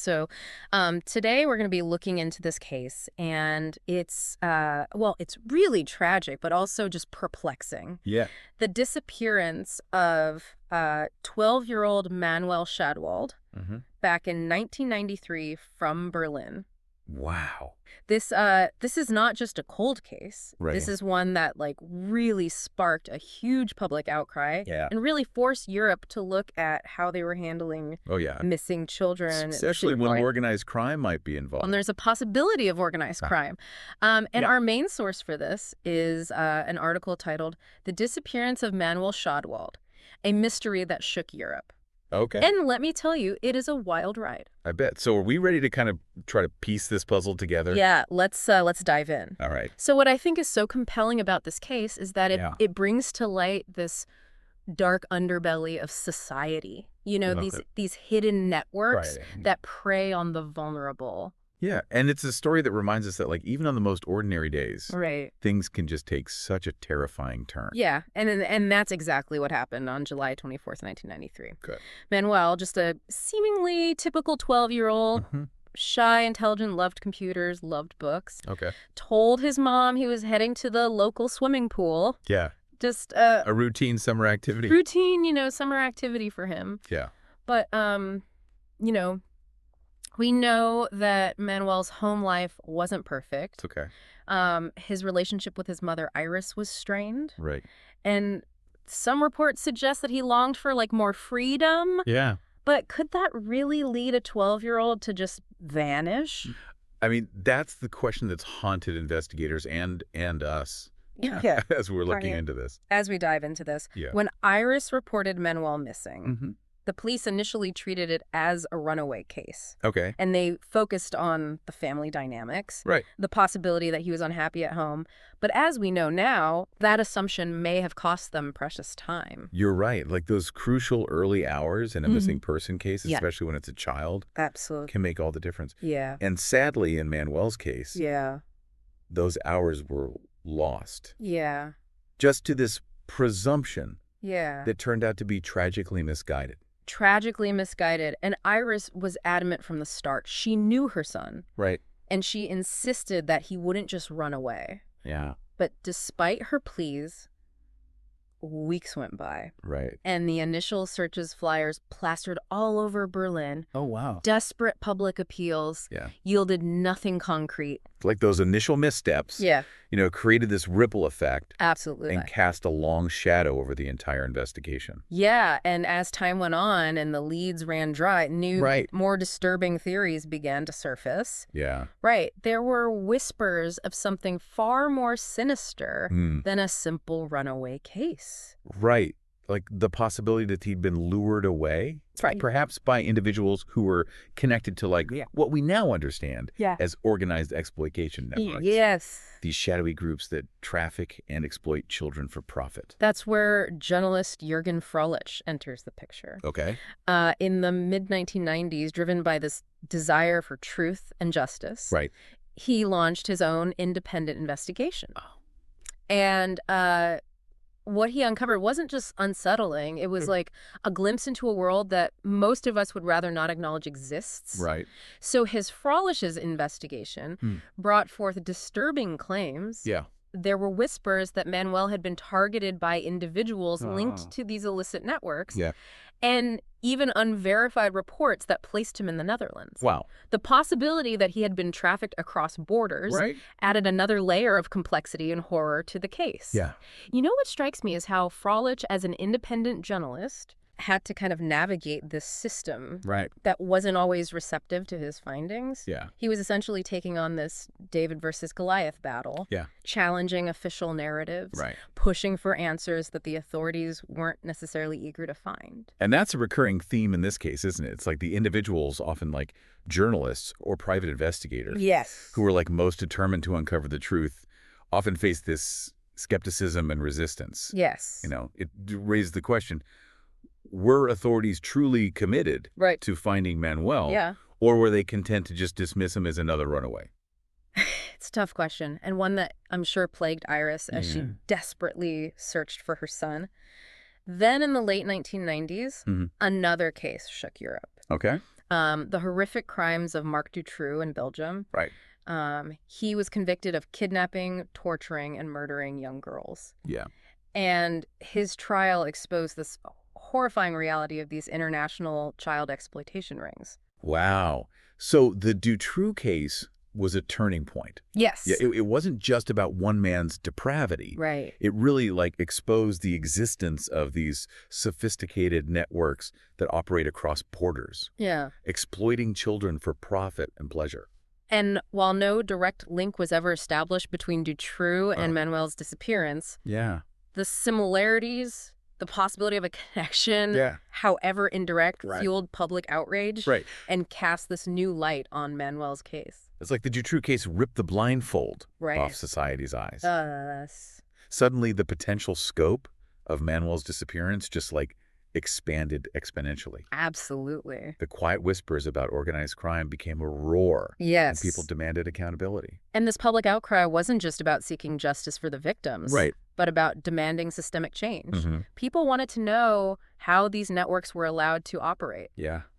So today we're going to be looking into this case, and it's really tragic, but also just perplexing. Yeah. The disappearance of 12-year-old Manuel Schadwald back in 1993 from Berlin. Wow. This is not just a cold case. Right. This is one that really sparked a huge public outcry and really forced Europe to look at how they were handling missing children. Especially when organized crime might be involved. And there's a possibility of organized crime. Our main source for this is an article titled "The Disappearance of Manuel Schadwald, a Mystery That Shook Europe." Okay. And let me tell you, it is a wild ride. I bet. So are we ready to kind of try to piece this puzzle together? Yeah, let's dive in. All right. So what I think is so compelling about this case is that it brings to light this dark underbelly of society. You know, these hidden networks that prey on the vulnerable. Yeah, and it's a story that reminds us that, even on the most ordinary days, things can just take such a terrifying turn. Yeah, and that's exactly what happened on July 24th, 1993. Good. Manuel, just a seemingly typical 12-year-old, shy, intelligent, loved computers, loved books. Okay. Told his mom he was heading to the local swimming pool. Yeah. Just a routine summer activity. Summer activity for him. Yeah. But, we know that Manuel's home life wasn't perfect. Okay. His relationship with his mother, Iris, was strained. Right. And some reports suggest that he longed for, more freedom. Yeah. But could that really lead a 12-year-old to just vanish? I mean, that's the question that's haunted investigators and us. Yeah. As we're looking into this. As we dive into this. Yeah. When Iris reported Manuel missing, the police initially treated it as a runaway case. Okay. And they focused on the family dynamics. Right. The possibility that he was unhappy at home. But as we know now, that assumption may have cost them precious time. You're right. Those crucial early hours in a missing person case, especially when it's a child. Absolutely. Can make all the difference. Yeah. And sadly, in Manuel's case, those hours were lost. Yeah. Just to this presumption that turned out to be tragically misguided. And Iris was adamant from the start. She knew her son. Right. And she insisted that he wouldn't just run away. Yeah. But despite her pleas, weeks went by. Right. And the initial searches flyers plastered all over Berlin. Oh, wow. Desperate public appeals yielded nothing concrete. Those initial missteps, created this ripple effect. Absolutely. And cast a long shadow over the entire investigation. Yeah, and as time went on and the leads ran dry, more disturbing theories began to surface. Yeah. Right. There were whispers of something far more sinister than a simple runaway case. Right. The possibility that he'd been lured away, perhaps by individuals who were connected to what we now understand as organized exploitation networks. Yes. These shadowy groups that traffic and exploit children for profit. That's where journalist Jürgen Froelich enters the picture. Okay. In the mid-1990s, driven by this desire for truth and justice, he launched his own independent investigation. Oh. And what he uncovered wasn't just unsettling. It was like a glimpse into a world that most of us would rather not acknowledge exists. Right. So his Froelich's investigation brought forth disturbing claims. Yeah. There were whispers that Manuel had been targeted by individuals linked to these illicit networks. Yeah. And even unverified reports that placed him in the Netherlands. Wow. The possibility that he had been trafficked across borders added another layer of complexity and horror to the case. Yeah. You know what strikes me is how Froelich, as an independent journalist, had to kind of navigate this system that wasn't always receptive to his findings. Yeah. He was essentially taking on this David versus Goliath battle, challenging official narratives, pushing for answers that the authorities weren't necessarily eager to find. And that's a recurring theme in this case, isn't it? It's the individuals, often journalists or private investigators, who were most determined to uncover the truth, often face this skepticism and resistance. Yes. It raised the question, were authorities truly committed to finding Manuel, or were they content to just dismiss him as another runaway? It's a tough question, and one that I'm sure plagued Iris as she desperately searched for her son. Then in the late 1990s, another case shook Europe. Okay. The horrific crimes of Marc Dutroux in Belgium. Right. He was convicted of kidnapping, torturing, and murdering young girls. Yeah. And his trial exposed this horrifying reality of these international child exploitation rings. Wow. So the Dutroux case was a turning point. Yes. Yeah, it wasn't just about one man's depravity. Right. It really exposed the existence of these sophisticated networks that operate across borders. Yeah. Exploiting children for profit and pleasure. And while no direct link was ever established between Dutroux and Manuel's disappearance, the similarities, the possibility of a connection, however indirect, fueled public outrage and cast this new light on Manuel's case. It's like the Dutroux case ripped the blindfold off society's eyes. Suddenly, the potential scope of Manuel's disappearance just expanded exponentially. Absolutely. The quiet whispers about organized crime became a roar. Yes. And people demanded accountability. And this public outcry wasn't just about seeking justice for the victims, but about demanding systemic change. People wanted to know how these networks were allowed to operate.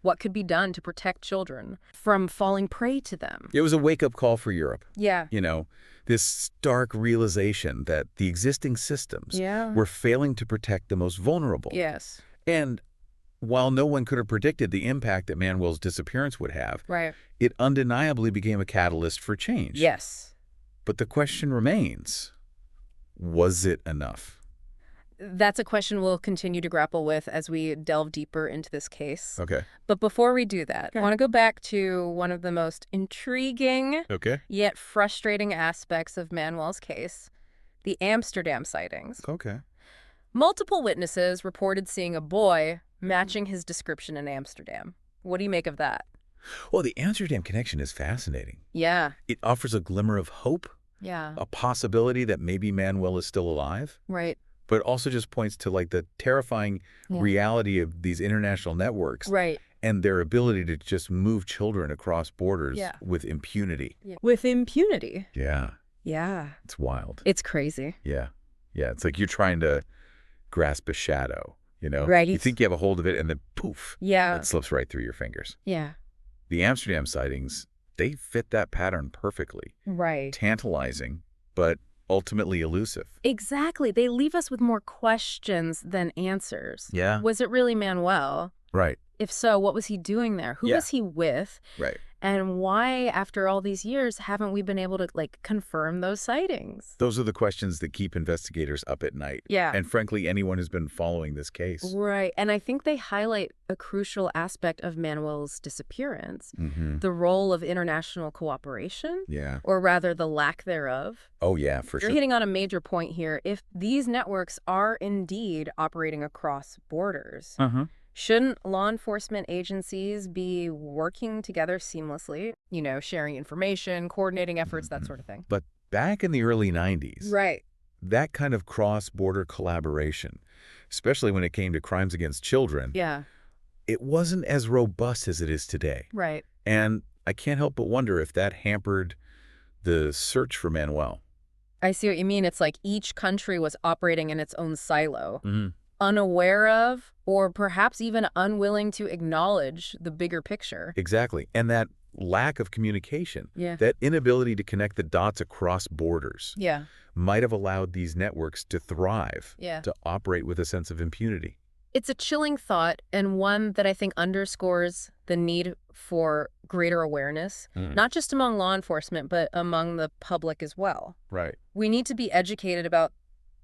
What could be done to protect children from falling prey to them. It was a wake-up call for Europe. Yeah. This stark realization that the existing systems were failing to protect the most vulnerable. Yes. And while no one could have predicted the impact that Manuel's disappearance would have, it undeniably became a catalyst for change. Yes. But the question remains, was it enough? That's a question we'll continue to grapple with as we delve deeper into this case. Okay. But before we do that, I want to go back to one of the most intriguing yet frustrating aspects of Manuel's case, the Amsterdam sightings. Okay. Multiple witnesses reported seeing a boy matching his description in Amsterdam. What do you make of that? Well, the Amsterdam connection is fascinating. Yeah. It offers a glimmer of hope. Yeah. A possibility that maybe Manuel is still alive. Right. But it also just points to the terrifying reality of these international networks. Right. And their ability to just move children across borders with impunity. Yeah. With impunity? Yeah. Yeah. It's wild. It's crazy. Yeah. Yeah. It's like you're trying to grasp a shadow, Right. You think you have a hold of it and then poof. Yeah. It slips right through your fingers. Yeah. The Amsterdam sightings, they fit that pattern perfectly. Right. Tantalizing, but ultimately elusive. Exactly. They leave us with more questions than answers. Yeah. Was it really Manuel? Right. If so, what was he doing there? Who was he with? Right. And why, after all these years, haven't we been able to, confirm those sightings? Those are the questions that keep investigators up at night. Yeah. And frankly, anyone who's been following this case. Right. And I think they highlight a crucial aspect of Manuel's disappearance, the role of international cooperation. Yeah. Or rather, the lack thereof. Oh, yeah, for sure. You're hitting on a major point here. If these networks are indeed operating across borders, shouldn't law enforcement agencies be working together seamlessly, sharing information, coordinating efforts, that sort of thing? But back in the early 90s, that kind of cross-border collaboration, especially when it came to crimes against children, it wasn't as robust as it is today. Right. And I can't help but wonder if that hampered the search for Manuel. I see what you mean. It's like each country was operating in its own silo. Unaware of, or perhaps even unwilling to acknowledge the bigger picture. Exactly. And that lack of communication, that inability to connect the dots across borders, might have allowed these networks to thrive, to operate with a sense of impunity. It's a chilling thought, and one that I think underscores the need for greater awareness, not just among law enforcement, but among the public as well. Right. We need to be educated about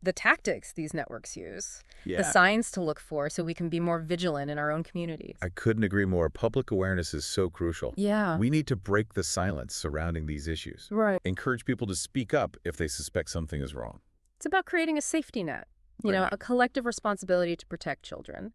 the tactics these networks use, the signs to look for, so we can be more vigilant in our own communities. I couldn't agree more. Public awareness is so crucial. Yeah. We need to break the silence surrounding these issues. Right. Encourage people to speak up if they suspect something is wrong. It's about creating a safety net, a collective responsibility to protect children.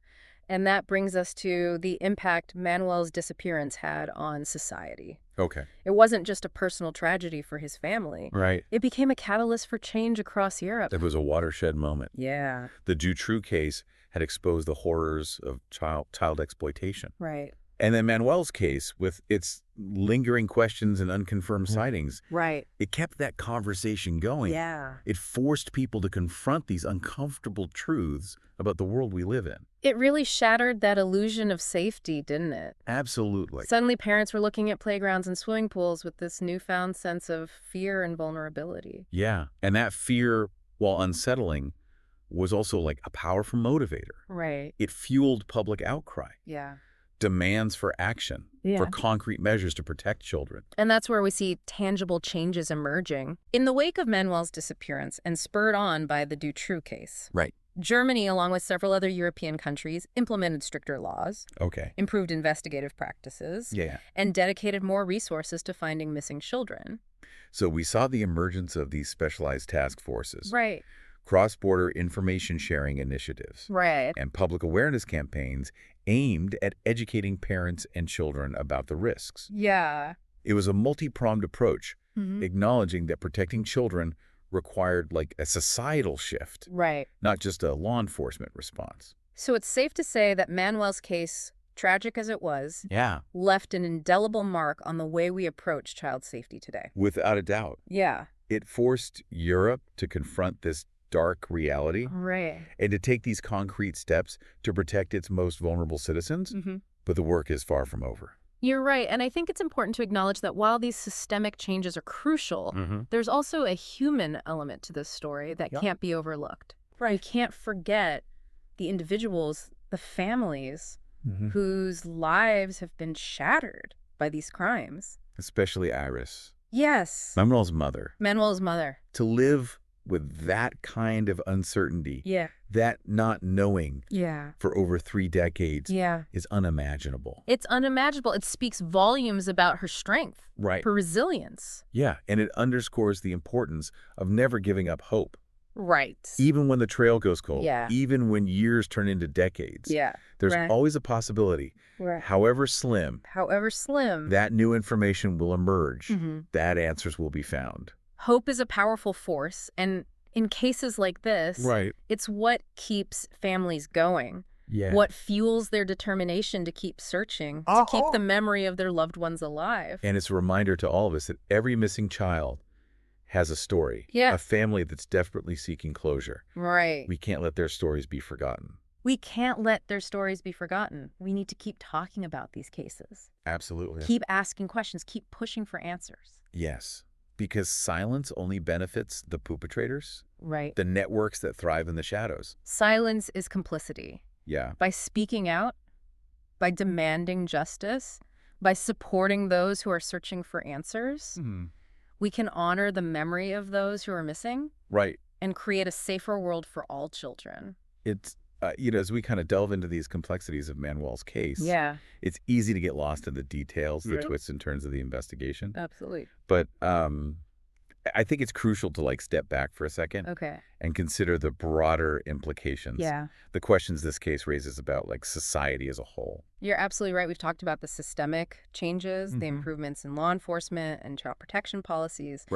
And that brings us to the impact Manuel's disappearance had on society. Okay. It wasn't just a personal tragedy for his family. Right. It became a catalyst for change across Europe. It was a watershed moment. Yeah. The Dutroux case had exposed the horrors of child exploitation. Right. And then Manuel's case, with its lingering questions and unconfirmed sightings, it kept that conversation going. Yeah. It forced people to confront these uncomfortable truths about the world we live in. It really shattered that illusion of safety, didn't it? Absolutely. Suddenly, parents were looking at playgrounds and swimming pools with this newfound sense of fear and vulnerability. Yeah, and that fear, while unsettling, was also like a powerful motivator. Right. It fueled public outcry. Yeah. Demands for action, for concrete measures to protect children. And that's where we see tangible changes emerging. In the wake of Manuel's disappearance and spurred on by the Dutroux case, Germany, along with several other European countries, implemented stricter laws, improved investigative practices, and dedicated more resources to finding missing children. So we saw the emergence of these specialized task forces. Right. Cross-border information sharing initiatives. Right. And public awareness campaigns aimed at educating parents and children about the risks. Yeah. It was a multi-pronged approach, acknowledging that protecting children required like a societal shift, not just a law enforcement response. So it's safe to say that Manuel's case, tragic as it was, left an indelible mark on the way we approach child safety today. Without a doubt. Yeah. It forced Europe to confront this dark reality and to take these concrete steps to protect its most vulnerable citizens, but the work is far from over. You're right, and I think it's important to acknowledge that while these systemic changes are crucial, there's also a human element to this story that can't be overlooked. We can't forget the individuals, the families, whose lives have been shattered by these crimes. Especially Iris. Yes. Manuel's mother. Manuel's mother. To live with that kind of uncertainty, that not knowing for over 3 decades is unimaginable. It's unimaginable. It speaks volumes about her strength, her resilience. Yeah, and it underscores the importance of never giving up hope. Right. Even when the trail goes cold, even when years turn into decades, there's always a possibility, however slim, that new information will emerge, that answers will be found. Hope is a powerful force, and in cases like this, it's what keeps families going, what fuels their determination to keep searching, to keep the memory of their loved ones alive. And it's a reminder to all of us that every missing child has a story, a family that's desperately seeking closure. We can't let their stories be forgotten. We can't let their stories be forgotten. We need to keep talking about these cases. Absolutely. Keep asking questions, keep pushing for answers. Yes. Because silence only benefits the perpetrators, the networks that thrive in the shadows. Silence is complicity. Yeah. By speaking out, by demanding justice, by supporting those who are searching for answers, we can honor the memory of those who are missing. And create a safer world for all children. It's, as we kind of delve into these complexities of Manuel's case, it's easy to get lost in the details, the twists and turns of the investigation. Absolutely. But I think it's crucial to like step back for a second and consider the broader implications. The questions this case raises about like society as a whole. You're absolutely right. We've talked about the systemic changes, the improvements in law enforcement and child protection policies.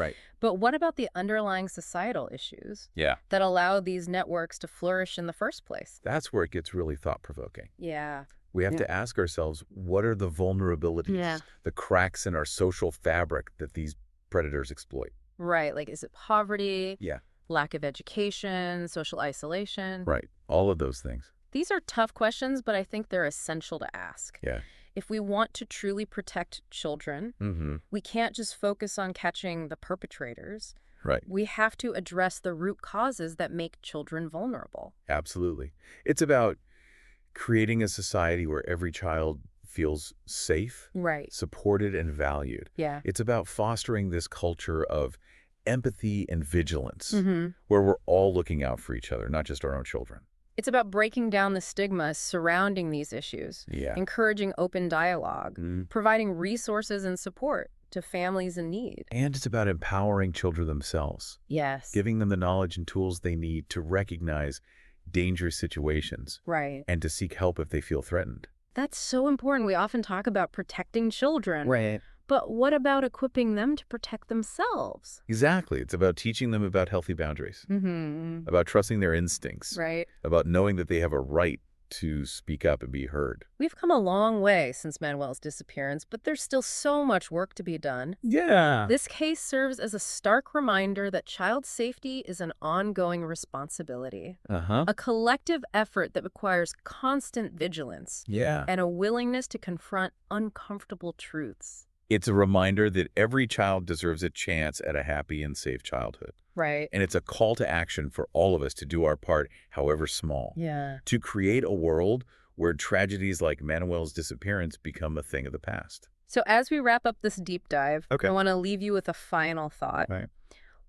But what about the underlying societal issues that allow these networks to flourish in the first place? That's where it gets really thought-provoking. Yeah. We have to ask ourselves, what are the vulnerabilities, the cracks in our social fabric that these predators exploit? Right. Like, is it poverty? Lack of education, social isolation? All of those things. These are tough questions, but I think they're essential to ask. If we want to truly protect children, we can't just focus on catching the perpetrators. We have to address the root causes that make children vulnerable. Absolutely. It's about creating a society where every child feels safe, supported, and valued. It's about fostering this culture of empathy and vigilance, where we're all looking out for each other, not just our own children. It's about breaking down the stigma surrounding these issues, encouraging open dialogue, providing resources and support to families in need. And it's about empowering children themselves. Giving them the knowledge and tools they need to recognize dangerous situations and to seek help if they feel threatened. That's so important. We often talk about protecting children. But what about equipping them to protect themselves? Exactly. It's about teaching them about healthy boundaries, about trusting their instincts, about knowing that they have a right to speak up and be heard. We've come a long way since Manuel's disappearance, but there's still so much work to be done. Yeah. This case serves as a stark reminder that child safety is an ongoing responsibility. A collective effort that requires constant vigilance. Yeah. And a willingness to confront uncomfortable truths. It's a reminder that every child deserves a chance at a happy and safe childhood. Right. And it's a call to action for all of us to do our part, however small. Yeah. To create a world where tragedies like Manuel's disappearance become a thing of the past. So as we wrap up this deep dive, Okay. I want to leave you with a final thought. Right.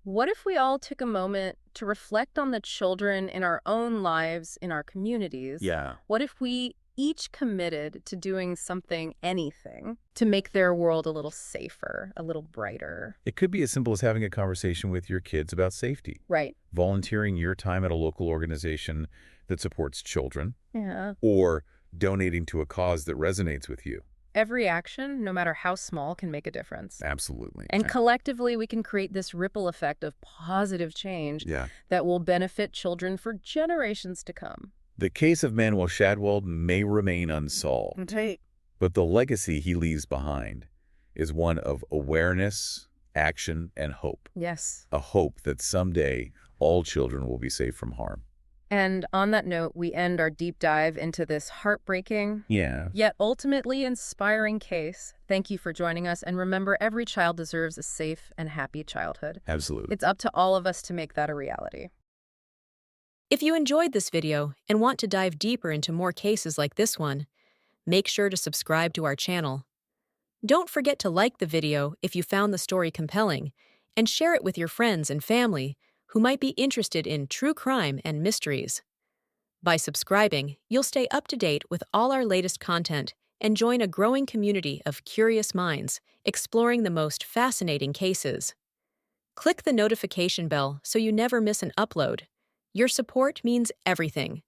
What if we all took a moment to reflect on the children in our own lives, in our communities? Yeah. What if we each committed to doing something, anything, to make their world a little safer, a little brighter? It could be as simple as having a conversation with your kids about safety. Right. Volunteering your time at a local organization that supports children. Yeah. Or donating to a cause that resonates with you. Every action, no matter how small, can make a difference. Absolutely. And collectively, we can create this ripple effect of positive change that will benefit children for generations to come. The case of Manuel Schadwald may remain unsolved, but the legacy he leaves behind is one of awareness, action, and hope. Yes. A hope that someday all children will be safe from harm. And on that note, we end our deep dive into this heartbreaking, yet ultimately inspiring case. Thank you for joining us. And remember, every child deserves a safe and happy childhood. Absolutely. It's up to all of us to make that a reality. If you enjoyed this video and want to dive deeper into more cases like this one, make sure to subscribe to our channel. Don't forget to like the video if you found the story compelling, and share it with your friends and family who might be interested in true crime and mysteries. By subscribing, you'll stay up to date with all our latest content and join a growing community of curious minds exploring the most fascinating cases. Click the notification bell so you never miss an upload. Your support means everything.